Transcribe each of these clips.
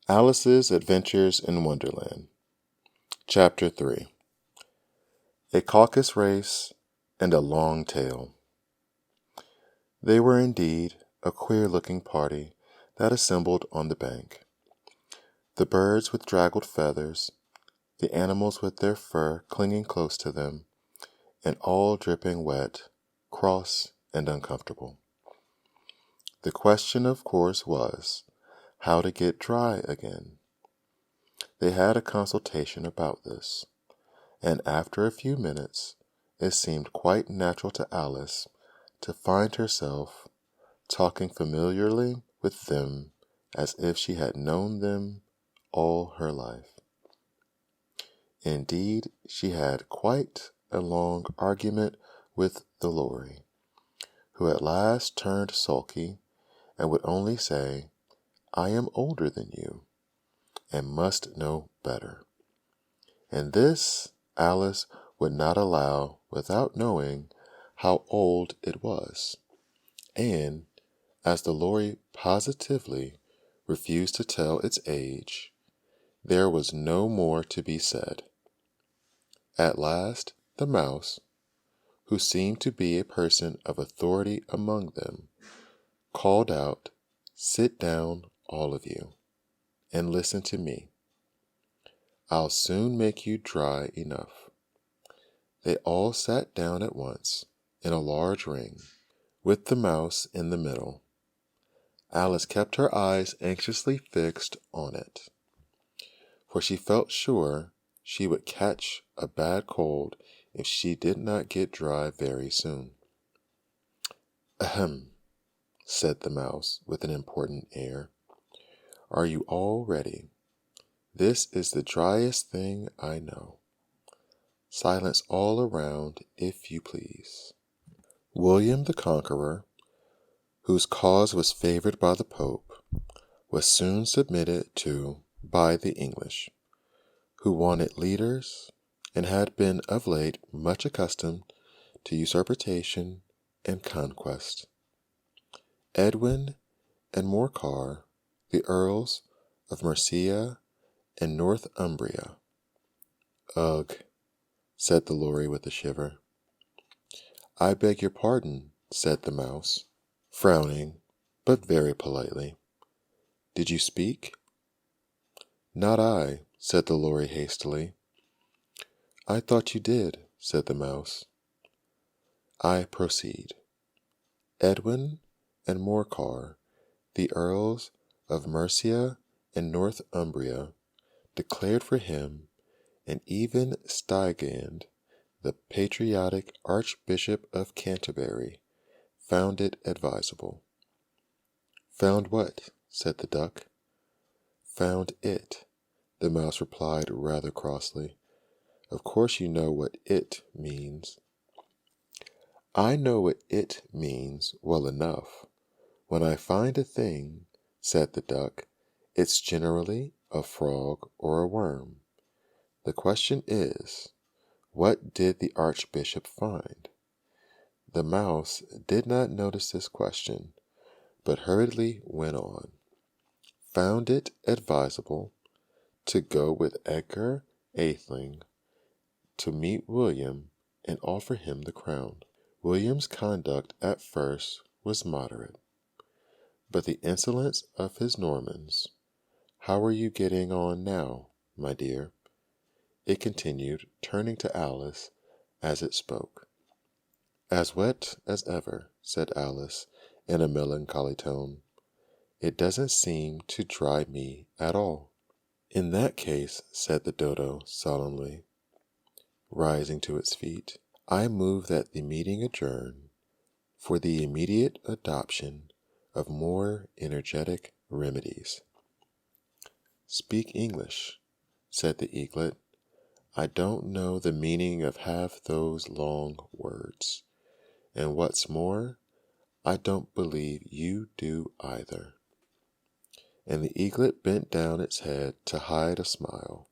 Alice's Adventures in Wonderland, Chapter 3. A Caucus Race and a Long Tail. They were indeed a queer-looking party that assembled on the bank. The birds with draggled feathers, the animals with their fur clinging close to them, and all dripping wet, cross, and uncomfortable. The question, of course, was how to get dry again. They had a consultation about this, and after a few minutes it seemed quite natural to Alice to find herself talking familiarly with them as if she had known them all her life. Indeed, she had quite a long argument with the Lory, who at last turned sulky and would only say, "I am older than you, and must know better." And this Alice would not allow without knowing how old it was, and as the Lory positively refused to tell its age, there was no more to be said. At last the Mouse, who seemed to be a person of authority among them, called out, "Sit down, all of you, and listen to me. I'll soon make you dry enough." They all sat down at once, in a large ring, with the Mouse in the middle. Alice kept her eyes anxiously fixed on it, for she felt sure she would catch a bad cold if she did not get dry very soon. "Ahem," said the Mouse with an important air. "Are you all ready? This is the driest thing I know. Silence all around, if you please." William the Conqueror, whose cause was favored by the Pope, was soon submitted to by the English, who wanted leaders and had been of late much accustomed to usurpation and conquest. Edwin and Morcar, the Earls of Mercia and Northumbria. "Ugh," said the Lory with a shiver. "I beg your pardon," said the Mouse, frowning, but very politely. "Did you speak?" "Not I," said the Lory hastily. "I thought you did," said the Mouse. "I proceed. Edwin and Morcar, the Earls of Mercia and Northumbria, declared for him, and even Stigand, the patriotic Archbishop of Canterbury, found it advisable." "Found what?" said the Duck. "Found it," the Mouse replied rather crossly. "Of course you know what it means." "I know what it means well enough. When I find a thing," said the Duck, "it's generally a frog or a worm. The question is, what did the Archbishop find?" The Mouse did not notice this question, but hurriedly went on. "Found it advisable to go with Edgar Atheling to meet William and offer him the crown. William's conduct at first was moderate, but the insolence of his Normans— How are you getting on now, my dear?" it continued, turning to Alice as it spoke. "As wet as ever," said Alice in a melancholy tone. "It doesn't seem to dry me at all." "In that case," said the Dodo solemnly, rising to its feet, "I move that the meeting adjourn for the immediate adoption of more energetic remedies." "Speak English," said the Eaglet. "I don't know the meaning of half those long words, and what's more, I don't believe you do either." And the Eaglet bent down its head to hide a smile.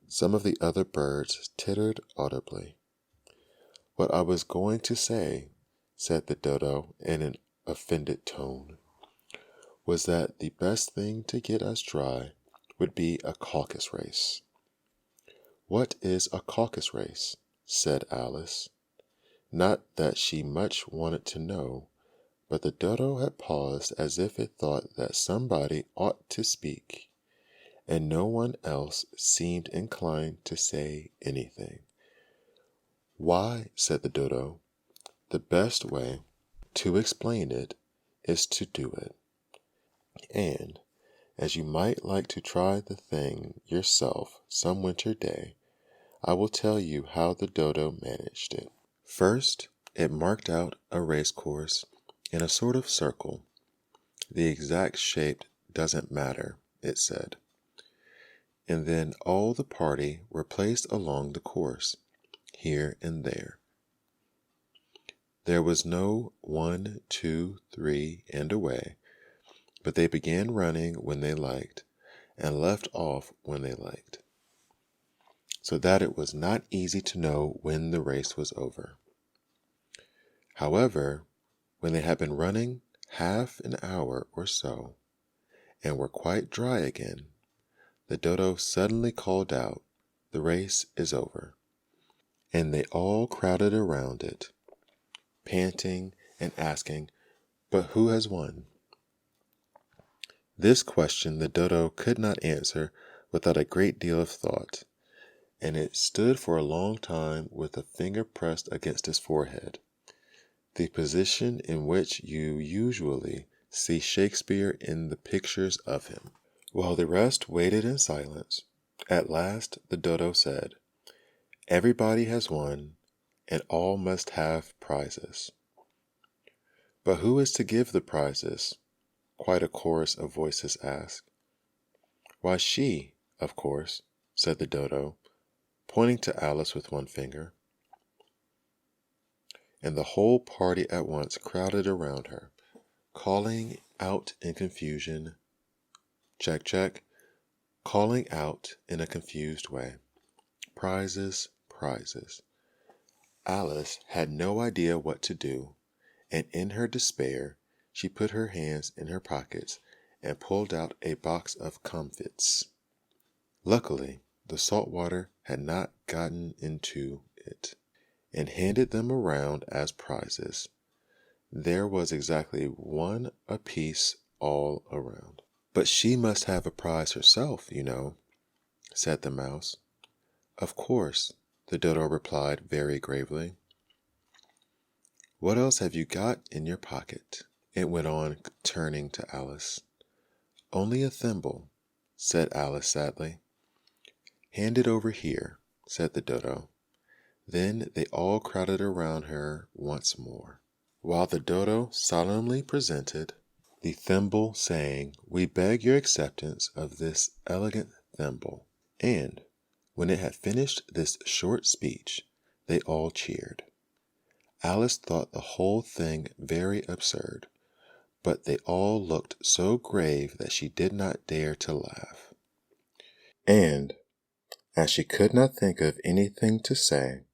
Some of the other birds tittered audibly. "What I was going to say," said the Dodo in an offended tone, "was that the best thing to get us dry would be a caucus race. "What is a caucus race?" said Alice. Not that she much wanted to know, but the dodo had paused as if it thought that somebody ought to speak, and no one else seemed inclined to say anything. "Why," said the dodo, "the best way to explain it is to do it. And as you might like to try the thing yourself some winter day, I will tell you how the dodo managed it. First, it marked out a race course in a sort of circle. The exact shape doesn't matter, it said. And then all the party were placed along the course, here and there. There was no 1, 2, 3, and away, but they began running when they liked, and left off when they liked, so that it was not easy to know when the race was over. However, when they had been running half an hour or so, and were quite dry again, the dodo suddenly called out, "The race is over," and they all crowded around it, panting and asking, "But who has won?" This question the dodo could not answer without a great deal of thought, and it stood for a long time with a finger pressed against his forehead, the position in which you usually see Shakespeare in the pictures of him. While the rest waited in silence, at last the dodo said, "Everybody has won, and all must have prizes." "But who is to give the prizes?" quite a chorus of voices asked. "Why, she, of course," said the dodo, pointing to Alice with one finger. And the whole party at once crowded around her, calling out in confusion, "Check, check," calling out in a confused way, "Prizes, prizes." Alice had no idea what to do, and in her despair she put her hands in her pockets and pulled out a box of comfits. Luckily, the salt water had not gotten into it, and handed them around as prizes. There was exactly one apiece all around. "But she must have a prize herself, you know," said the mouse. "Of course," the dodo replied very gravely. "What else have you got in your pocket?" it went on, turning to Alice. "Only a thimble," said Alice sadly. "Hand it over here," said the dodo. Then they all crowded around her once more, while the dodo solemnly presented the thimble, saying, "We beg your acceptance of this elegant thimble." And when it had finished this short speech, they all cheered. Alice thought the whole thing very absurd, but they all looked so grave that she did not dare to laugh. And as she could not think of anything to say,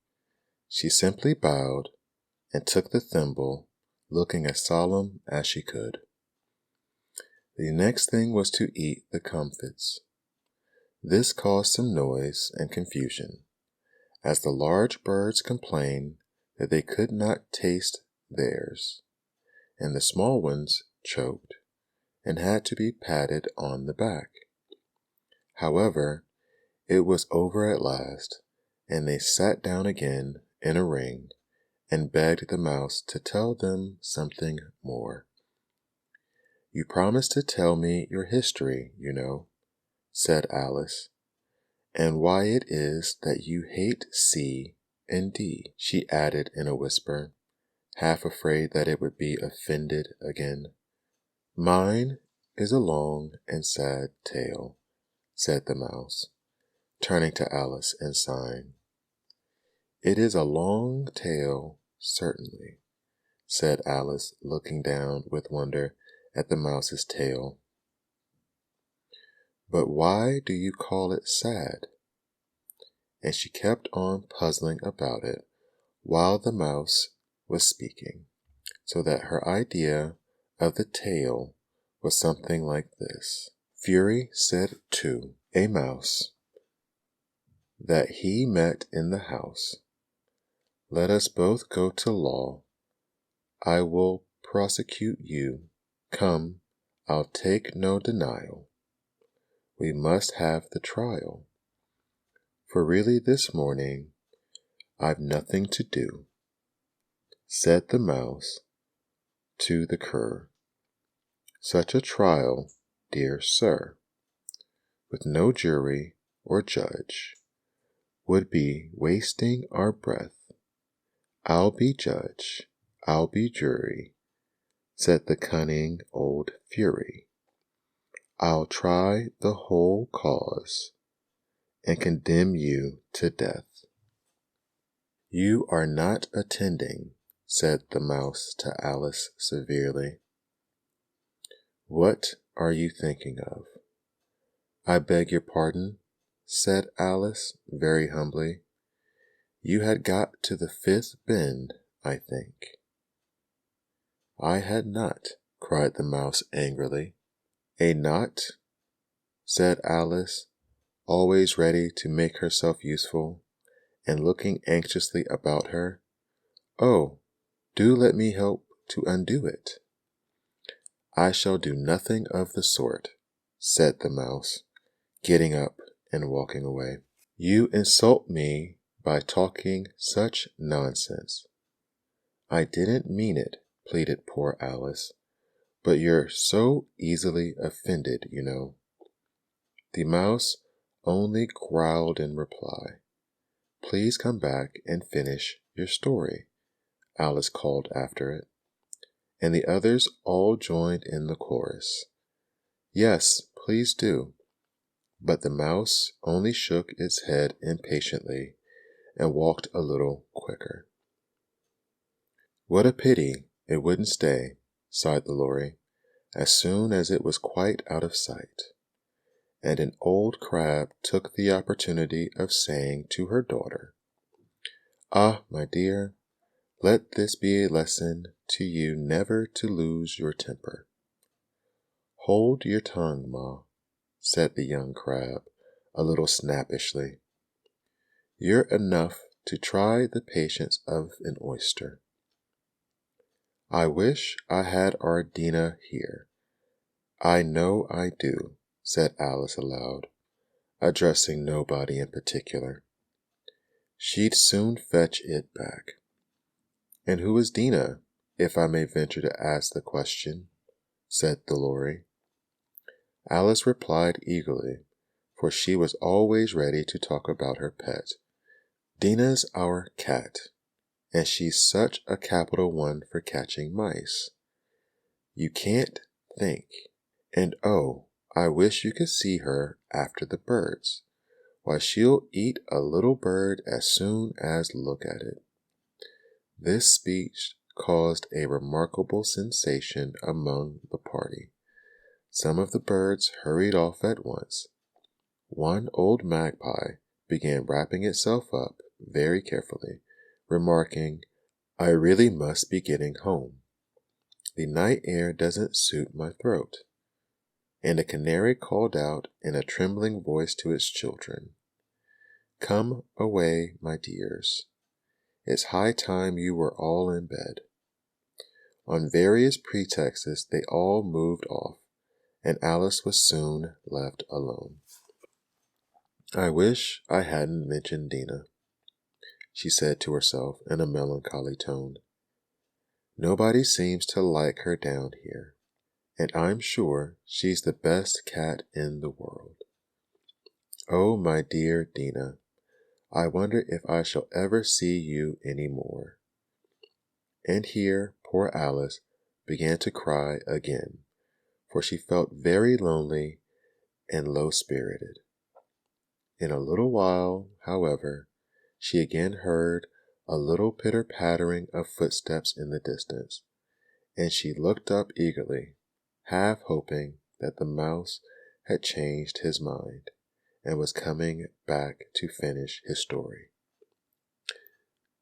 she simply bowed and took the thimble, looking as solemn as she could. The next thing was to eat the comfits. This caused some noise and confusion, as the large birds complained that they could not taste theirs, and the small ones choked and had to be patted on the back. However, it was over at last, and they sat down again in a ring and begged the mouse to tell them something more. "You promised to tell me your history, you know," said Alice, "and why it is that you hate C and D," she added in a whisper, half afraid that it would be offended again. "Mine is a long and sad tale," said the mouse, turning to Alice and sighing. "It is a long tale, certainly," said Alice, looking down with wonder at the mouse's tail. "But why do you call it sad?" And she kept on puzzling about it while the mouse was speaking, so that her idea of the tale was something like this. Fury said to a mouse that he met in the house, "Let us both go to law. I will prosecute you. Come, I'll take no denial. We must have the trial. For really this morning I've nothing to do," said the mouse to the cur. "Such a trial, dear sir, with no jury or judge, would be wasting our breath. I'll be judge, I'll be jury," said the cunning old Fury. "I'll try the whole cause and condemn you to death." "You are not attending," said the mouse to Alice severely. "What are you thinking of?" "I beg your pardon," said Alice very humbly. "You had got to the fifth bend, I think." "I had not," cried the mouse angrily. "A knot?" said Alice, always ready to make herself useful, and looking anxiously about her. "Oh, do let me help to undo it." "I shall do nothing of the sort," said the mouse, getting up and walking away. "You insult me by talking such nonsense." "I didn't mean it," pleaded poor Alice, "but you're so easily offended, you know." The mouse only growled in reply. "Please come back and finish your story," Alice called after it, and the others all joined in the chorus. "Yes, please do." But the mouse only shook its head impatiently and walked a little quicker. "What a pity it wouldn't stay," sighed the Lory, as soon as it was quite out of sight. And an old crab took the opportunity of saying to her daughter, "Ah, my dear, let this be a lesson to you never to lose your temper." "Hold your tongue, Ma," said the young crab, a little snappishly. "You're enough to try the patience of an oyster." "I wish I had our Dinah here. I know I do," said Alice aloud, addressing nobody in particular. "She'd soon fetch it back." "And who is Dinah, if I may venture to ask the question?" said the Lory. Alice replied eagerly, for she was always ready to talk about her pet. "Dinah's our cat, and she's such a capital one for catching mice. You can't think. And oh, I wish you could see her after the birds. Why, she'll eat a little bird as soon as look at it." This speech caused a remarkable sensation among the party. Some of the birds hurried off at once. One old magpie began wrapping itself up very carefully, remarking, "I really must be getting home. The night air doesn't suit my throat." And a canary called out in a trembling voice to its children, "Come away, my dears. It's high time you were all in bed." On various pretexts they all moved off, and Alice was soon left alone. "I wish I hadn't mentioned Dinah," she said to herself in a melancholy tone. "Nobody seems to like her down here, and I'm sure she's the best cat in the world. Oh, my dear Dinah, I wonder if I shall ever see you any more." And here poor Alice began to cry again, for she felt very lonely and low-spirited. In a little while, however, she again heard a little pitter-pattering of footsteps in the distance, and she looked up eagerly, half hoping that the mouse had changed his mind and was coming back to finish his story.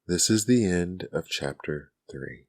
This is the end of chapter 3.